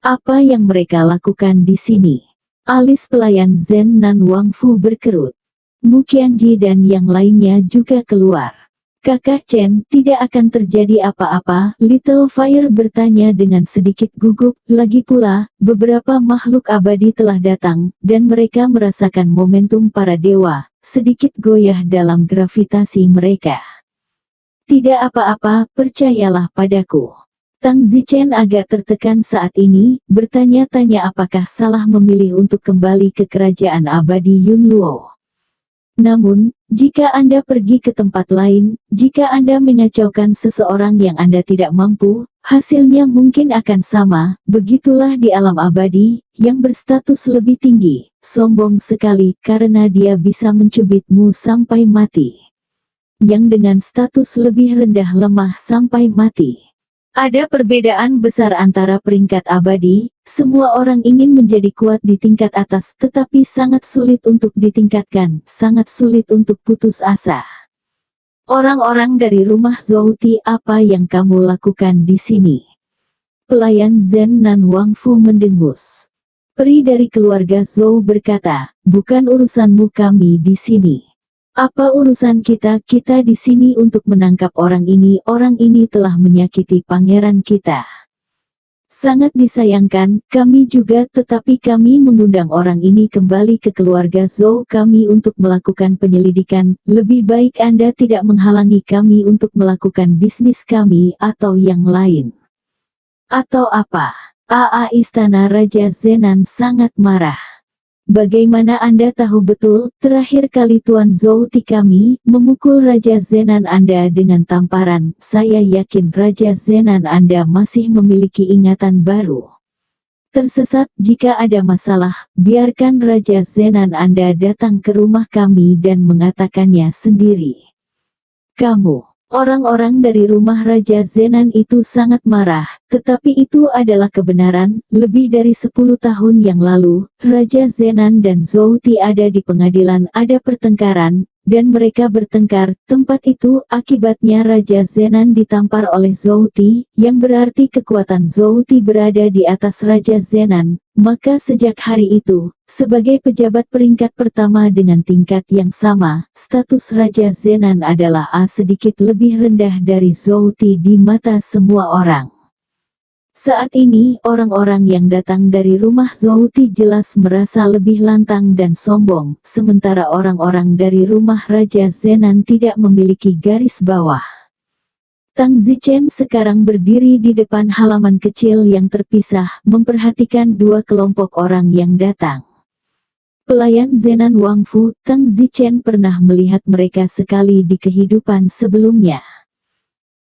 Apa yang mereka lakukan di sini? Alis pelayan Zenan Wangfu berkerut. Mu Qianji dan yang lainnya juga keluar. Kakak Chen, tidak akan terjadi apa-apa, Little Fire bertanya dengan sedikit gugup. Lagi pula, beberapa makhluk abadi telah datang, dan mereka merasakan momentum para dewa, sedikit goyah dalam gravitasi mereka. Tidak apa-apa, percayalah padaku. Tang Zichen agak tertekan saat ini, bertanya-tanya apakah salah memilih untuk kembali ke kerajaan abadi Yunluo. Namun, jika Anda pergi ke tempat lain, jika Anda mengacaukan seseorang yang Anda tidak mampu, hasilnya mungkin akan sama. Begitulah di alam abadi, yang berstatus lebih tinggi, sombong sekali karena dia bisa mencubitmu sampai mati. Yang dengan status lebih rendah lemah sampai mati. Ada perbedaan besar antara peringkat abadi, semua orang ingin menjadi kuat di tingkat atas tetapi sangat sulit untuk ditingkatkan, sangat sulit untuk putus asa. Orang-orang dari rumah Zhouti, apa yang kamu lakukan di sini? Pelayan Zenan Wangfu mendengus. Peri dari keluarga Zhou berkata, bukan urusanmu kami di sini. Apa urusan kita? Kita di sini untuk menangkap orang ini telah menyakiti pangeran kita. Sangat disayangkan, kami juga, tetapi kami mengundang orang ini kembali ke keluarga Zhou kami untuk melakukan penyelidikan. Lebih baik Anda tidak menghalangi kami untuk melakukan bisnis kami atau yang lain. Atau apa? Istana Raja Zenan sangat marah. Bagaimana Anda tahu betul, terakhir kali Tuan Zhouti kami memukul Raja Zenan Anda dengan tamparan, saya yakin Raja Zenan Anda masih memiliki ingatan baru. Tersesat, jika ada masalah, biarkan Raja Zenan Anda datang ke rumah kami dan mengatakannya sendiri. Kamu. Orang-orang dari rumah Raja Zenan itu sangat marah, tetapi itu adalah kebenaran. Lebih dari 10 tahun yang lalu, Raja Zenan dan Zhouti ada di pengadilan, ada pertengkaran, dan mereka bertengkar. Tempat itu, akibatnya Raja Zenan ditampar oleh Zhouti, yang berarti kekuatan Zhouti berada di atas Raja Zenan. Maka sejak hari itu, sebagai pejabat peringkat pertama dengan tingkat yang sama, status Raja Zenan adalah sedikit lebih rendah dari Zhouti di mata semua orang. Saat ini, orang-orang yang datang dari rumah Zhouti jelas merasa lebih lantang dan sombong, sementara orang-orang dari rumah Raja Zenan tidak memiliki garis bawah. Tang Zichen sekarang berdiri di depan halaman kecil yang terpisah, memperhatikan dua kelompok orang yang datang. Pelayan Zenan Wangfu, Tang Zichen pernah melihat mereka sekali di kehidupan sebelumnya.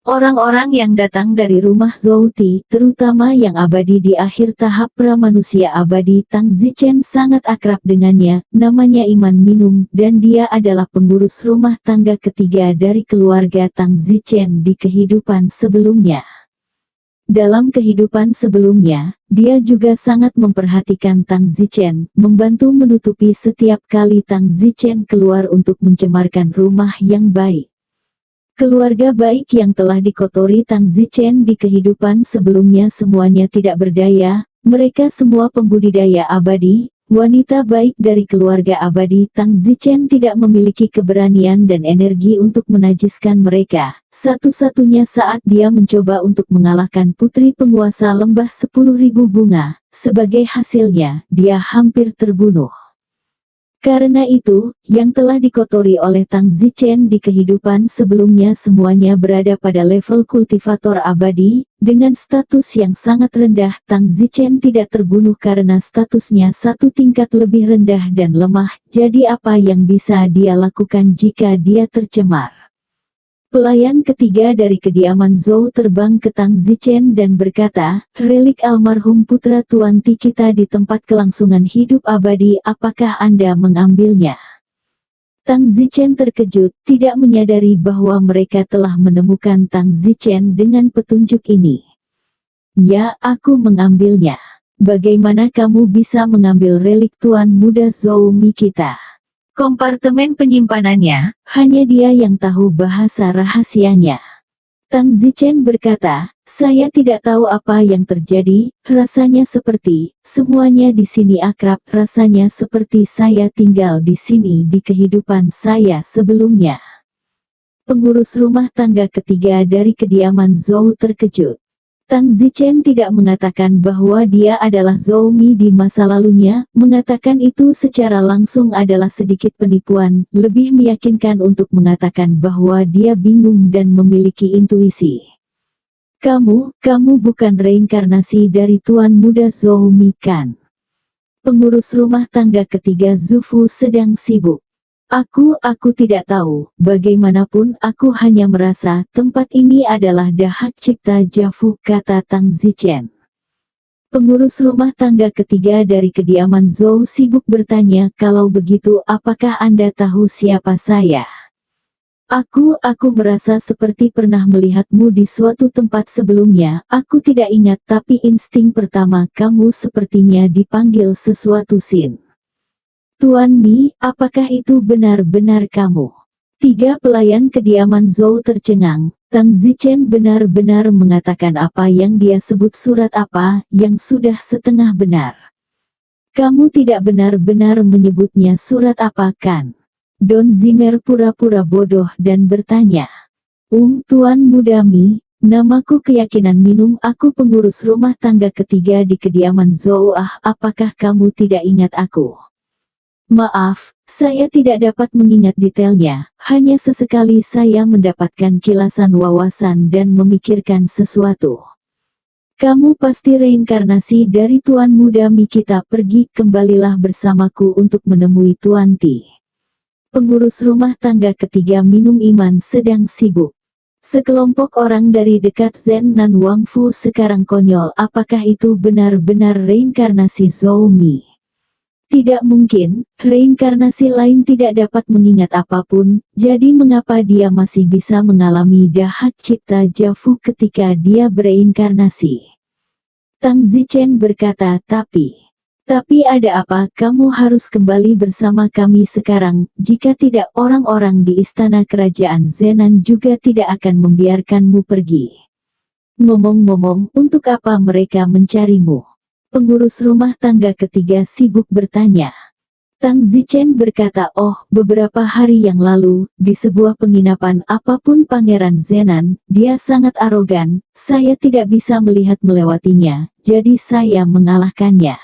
Orang-orang yang datang dari rumah Zhouti, terutama yang abadi di akhir tahap pramanusia abadi, Tang Zichen sangat akrab dengannya, namanya Iman Minum, dan dia adalah pengurus rumah tangga ketiga dari keluarga Tang Zichen di kehidupan sebelumnya. Dalam kehidupan sebelumnya, dia juga sangat memperhatikan Tang Zichen, membantu menutupi setiap kali Tang Zichen keluar untuk mencemarkan rumah yang baik. Keluarga baik yang telah dikotori Tang Zichen di kehidupan sebelumnya semuanya tidak berdaya, mereka semua pembudidaya abadi, wanita baik dari keluarga abadi Tang Zichen tidak memiliki keberanian dan energi untuk menajiskan mereka. Satu-satunya saat dia mencoba untuk mengalahkan putri penguasa lembah 10.000 bunga. Sebagai hasilnya, dia hampir terbunuh. Karena itu, yang telah dikotori oleh Tang Zichen di kehidupan sebelumnya semuanya berada pada level kultivator abadi. Dengan status yang sangat rendah, Tang Zichen tidak terbunuh karena statusnya satu tingkat lebih rendah dan lemah. Jadi apa yang bisa dia lakukan jika dia tercemar? Pelayan ketiga dari kediaman Zhou terbang ke Tang Zichen dan berkata, relik almarhum putra Tuan Ti kita di tempat kelangsungan hidup abadi, apakah Anda mengambilnya? Tang Zichen terkejut, tidak menyadari bahwa mereka telah menemukan Tang Zichen dengan petunjuk ini. Ya, aku mengambilnya. Bagaimana kamu bisa mengambil relik Tuan Muda Zhou Mi kita? Kompartemen penyimpanannya, hanya dia yang tahu bahasa rahasianya. Tang Zichen berkata, saya tidak tahu apa yang terjadi, rasanya seperti, semuanya di sini akrab, rasanya seperti saya tinggal di sini di kehidupan saya sebelumnya. Pengurus rumah tangga ketiga dari kediaman Zhou terkejut. Tang Zichen tidak mengatakan bahwa dia adalah Zhou Mi di masa lalunya, mengatakan itu secara langsung adalah sedikit penipuan, lebih meyakinkan untuk mengatakan bahwa dia bingung dan memiliki intuisi. Kamu bukan reinkarnasi dari Tuan Muda Zhou Mi kan? Pengurus rumah tangga ketiga Zufu sedang sibuk. Aku tidak tahu, bagaimanapun aku hanya merasa tempat ini adalah dahak cipta Jafu, kata Tang Zichen. Pengurus rumah tangga ketiga dari kediaman Zhou sibuk bertanya, kalau begitu apakah Anda tahu siapa saya? Aku merasa seperti pernah melihatmu di suatu tempat sebelumnya, aku tidak ingat tapi insting pertama kamu sepertinya dipanggil sesuatu Sin. Tuan Mi, apakah itu benar-benar kamu? Tiga pelayan kediaman Zhou tercengang. Tang Zichen benar-benar mengatakan apa yang dia sebut surat apa, yang sudah setengah benar. Kamu tidak benar-benar menyebutnya surat apa kan? Don Zimmer pura-pura bodoh dan bertanya. Tuan Muda Mi, namaku keyakinan minum, aku pengurus rumah tangga ketiga di kediaman Zhou. Apakah kamu tidak ingat aku? Maaf, saya tidak dapat mengingat detailnya, hanya sesekali saya mendapatkan kilasan wawasan dan memikirkan sesuatu. Kamu pasti reinkarnasi dari Tuan Muda Mi kita, pergi, kembalilah bersamaku untuk menemui Tuan Ti. Pengurus rumah tangga ketiga minum iman sedang sibuk. Sekelompok orang dari dekat Zen Nan Wang Fu sekarang konyol, apakah itu benar-benar reinkarnasi Zhou Mi? Tidak mungkin, reinkarnasi lain tidak dapat mengingat apapun, jadi mengapa dia masih bisa mengalami dahak cipta Jafu ketika dia bereinkarnasi? Tang Zichen berkata, tapi ada apa, kamu harus kembali bersama kami sekarang, jika tidak orang-orang di istana kerajaan Zenan juga tidak akan membiarkanmu pergi. Ngomong-ngomong, untuk apa mereka mencarimu? Pengurus rumah tangga ketiga sibuk bertanya. Tang Zichen berkata, beberapa hari yang lalu, di sebuah penginapan apapun Pangeran Zenan, dia sangat arogan, saya tidak bisa melihat melewatinya, jadi saya mengalahkannya.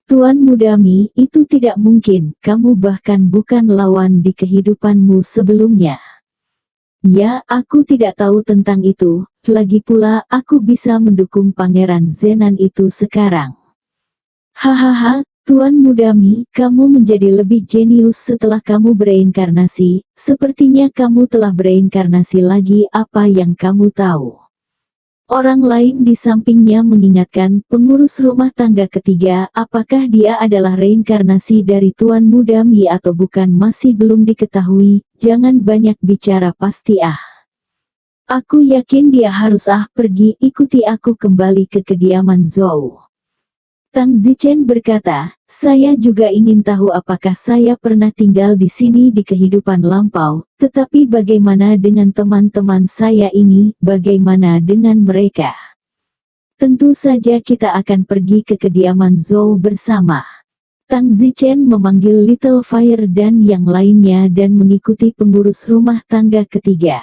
Tuan Muda Mi, itu tidak mungkin, kamu bahkan bukan lawan di kehidupanmu sebelumnya. Ya, aku tidak tahu tentang itu. Lagi pula, aku bisa mendukung Pangeran Zenan itu sekarang. Hahaha, Tuan Muda Mi, kamu menjadi lebih jenius setelah kamu bereinkarnasi. Sepertinya kamu telah bereinkarnasi lagi, apa yang kamu tahu? Orang lain di sampingnya mengingatkan, pengurus rumah tangga ketiga, apakah dia adalah reinkarnasi dari Tuan Muda Mi atau bukan masih belum diketahui, jangan banyak bicara pasti Aku yakin dia harus pergi, ikuti aku kembali ke kediaman Zhou. Tang Zichen berkata, saya juga ingin tahu apakah saya pernah tinggal di sini di kehidupan lampau, tetapi bagaimana dengan teman-teman saya ini, bagaimana dengan mereka? Tentu saja kita akan pergi ke kediaman Zhou bersama. Tang Zichen memanggil Little Fire dan yang lainnya dan mengikuti pengurus rumah tangga ketiga.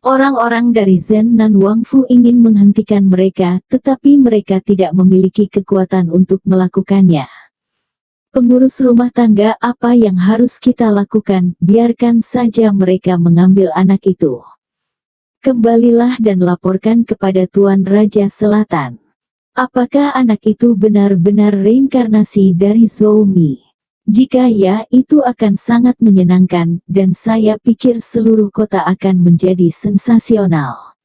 Orang-orang dari Zhen Nan Wangfu ingin menghentikan mereka, tetapi mereka tidak memiliki kekuatan untuk melakukannya. Pengurus rumah tangga, apa yang harus kita lakukan? Biarkan saja mereka mengambil anak itu. Kembalilah dan laporkan kepada Tuan Raja Selatan. Apakah anak itu benar-benar reinkarnasi dari Zhou Mi? Jika ya, itu akan sangat menyenangkan, dan saya pikir seluruh kota akan menjadi sensasional.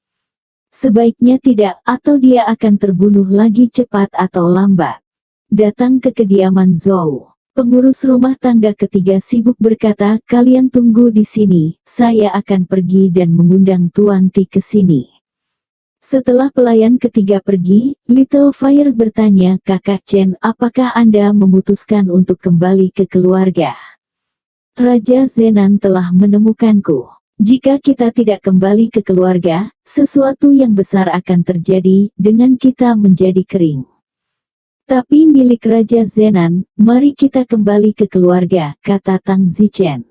Sebaiknya tidak, atau dia akan terbunuh lagi cepat atau lambat. Datang ke kediaman Zhou. Pengurus rumah tangga ketiga sibuk berkata, kalian tunggu di sini, saya akan pergi dan mengundang Tuan Ti ke sini. Setelah pelayan ketiga pergi, Little Fire bertanya, Kakak Chen, apakah Anda memutuskan untuk kembali ke keluarga? Raja Zenan telah menemukanku. Jika kita tidak kembali ke keluarga, sesuatu yang besar akan terjadi, dengan kita menjadi kering. Tapi milik Raja Zenan, mari kita kembali ke keluarga, kata Tang Zichen.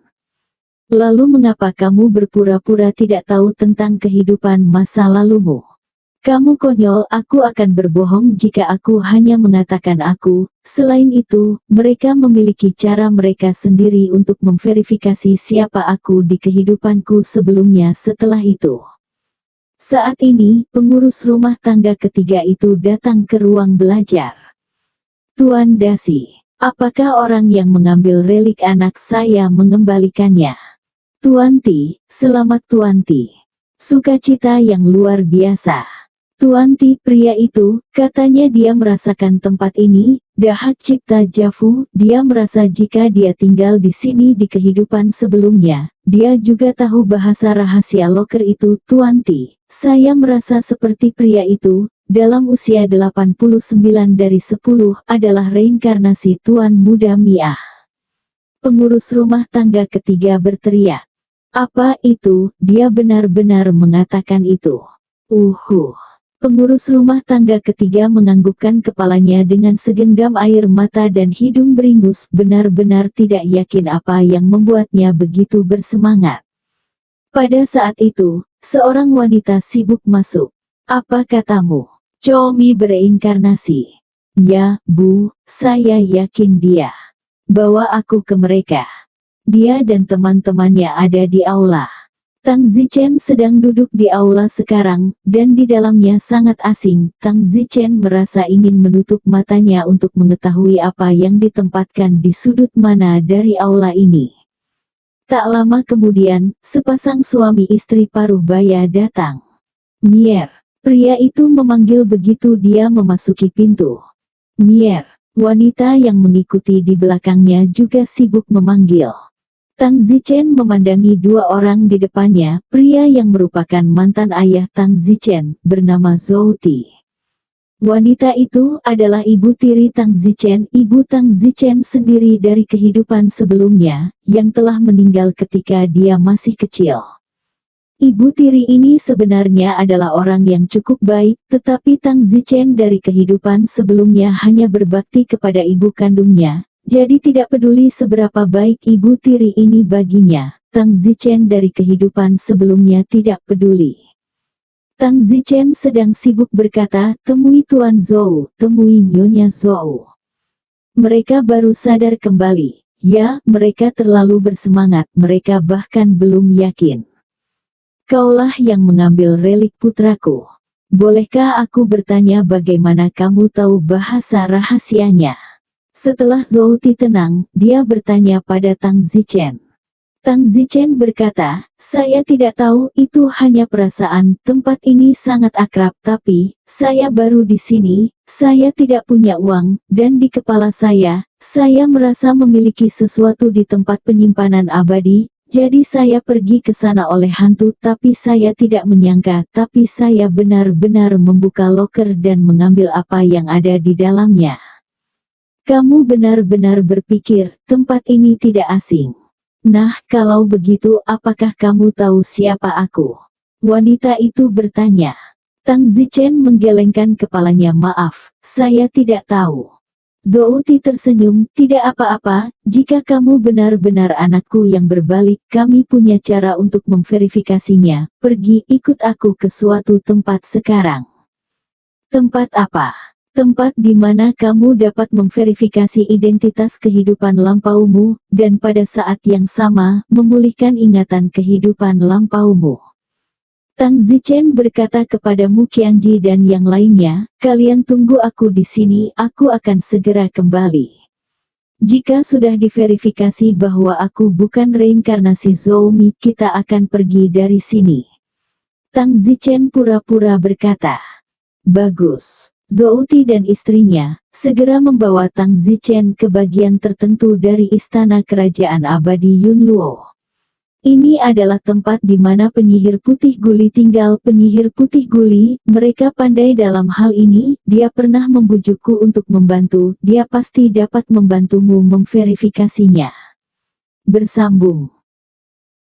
Lalu mengapa kamu berpura-pura tidak tahu tentang kehidupan masa lalumu? Kamu konyol, aku akan berbohong jika aku hanya mengatakan aku. Selain itu, mereka memiliki cara mereka sendiri untuk memverifikasi siapa aku di kehidupanku sebelumnya setelah itu. Saat ini, pengurus rumah tangga ketiga itu datang ke ruang belajar. Tuan Dasi, apakah orang yang mengambil relik anak saya mengembalikannya? Tuan Ti, selamat Tuan Ti. Sukacita yang luar biasa. Tuan Ti, pria itu, katanya dia merasakan tempat ini, dahak cipta Jafu, dia merasa jika dia tinggal di sini di kehidupan sebelumnya, dia juga tahu bahasa rahasia loker itu. Tuan Ti, saya merasa seperti pria itu, dalam usia 89 dari 10, adalah reinkarnasi Tuan Muda Miah. Pengurus rumah tangga ketiga berteriak. Apa itu? Dia benar-benar mengatakan itu. Pengurus rumah tangga ketiga menganggukkan kepalanya dengan segenggam air mata dan hidung beringus, benar-benar tidak yakin apa yang membuatnya begitu bersemangat. Pada saat itu, seorang wanita sibuk masuk. Apa katamu? Zhou Mi bereinkarnasi. Ya, Bu, saya yakin dia. Bawa aku ke mereka. Dia dan teman-temannya ada di aula. Tang Zichen sedang duduk di aula sekarang, dan di dalamnya sangat asing. Tang Zichen merasa ingin menutup matanya untuk mengetahui apa yang ditempatkan di sudut mana dari aula ini. Tak lama kemudian, sepasang suami istri paruh baya datang. Mier, pria itu memanggil begitu dia memasuki pintu. Mier, wanita yang mengikuti di belakangnya juga sibuk memanggil. Tang Zichen memandangi dua orang di depannya, pria yang merupakan mantan ayah Tang Zichen, bernama Zhou Ti. Wanita itu adalah ibu tiri Tang Zichen, ibu Tang Zichen sendiri dari kehidupan sebelumnya, yang telah meninggal ketika dia masih kecil. Ibu tiri ini sebenarnya adalah orang yang cukup baik, tetapi Tang Zichen dari kehidupan sebelumnya hanya berbakti kepada ibu kandungnya. Jadi tidak peduli seberapa baik ibu tiri ini baginya, Tang Zichen dari kehidupan sebelumnya tidak peduli. Tang Zichen sedang sibuk berkata, temui Tuan Zhou, temui Nyonya Zhou. Mereka baru sadar kembali. Ya, mereka terlalu bersemangat, mereka bahkan belum yakin. Kaulah yang mengambil relik putraku. Bolehkah aku bertanya bagaimana kamu tahu bahasa rahasianya? Setelah Zhou Ti tenang, dia bertanya pada Tang Zichen. Tang Zichen berkata, saya tidak tahu, itu hanya perasaan, tempat ini sangat akrab tapi, saya baru di sini, saya tidak punya uang, dan di kepala saya merasa memiliki sesuatu di tempat penyimpanan abadi, jadi saya pergi ke sana oleh hantu tapi saya tidak menyangka, tapi saya benar-benar membuka loker dan mengambil apa yang ada di dalamnya. Kamu benar-benar berpikir, tempat ini tidak asing. Nah, kalau begitu apakah kamu tahu siapa aku? Wanita itu bertanya. Tang Zichen menggelengkan kepalanya, maaf, saya tidak tahu. Zouti tersenyum, tidak apa-apa, jika kamu benar-benar anakku yang berbalik, kami punya cara untuk memverifikasinya. Pergi, ikut aku ke suatu tempat sekarang. Tempat apa? Tempat di mana kamu dapat memverifikasi identitas kehidupan lampaumu, dan pada saat yang sama, memulihkan ingatan kehidupan lampaumu. Tang Zichen berkata kepada Mu Qianji dan yang lainnya, kalian tunggu aku di sini, aku akan segera kembali. Jika sudah diverifikasi bahwa aku bukan reinkarnasi Zhou Mi, kita akan pergi dari sini. Tang Zichen pura-pura berkata, bagus. Zouti dan istrinya segera membawa Tang Zichen ke bagian tertentu dari istana kerajaan abadi Yunluo. Ini adalah tempat di mana penyihir putih guli tinggal. Penyihir putih guli, mereka pandai dalam hal ini, dia pernah membujukku untuk membantu, dia pasti dapat membantumu memverifikasinya. Bersambung.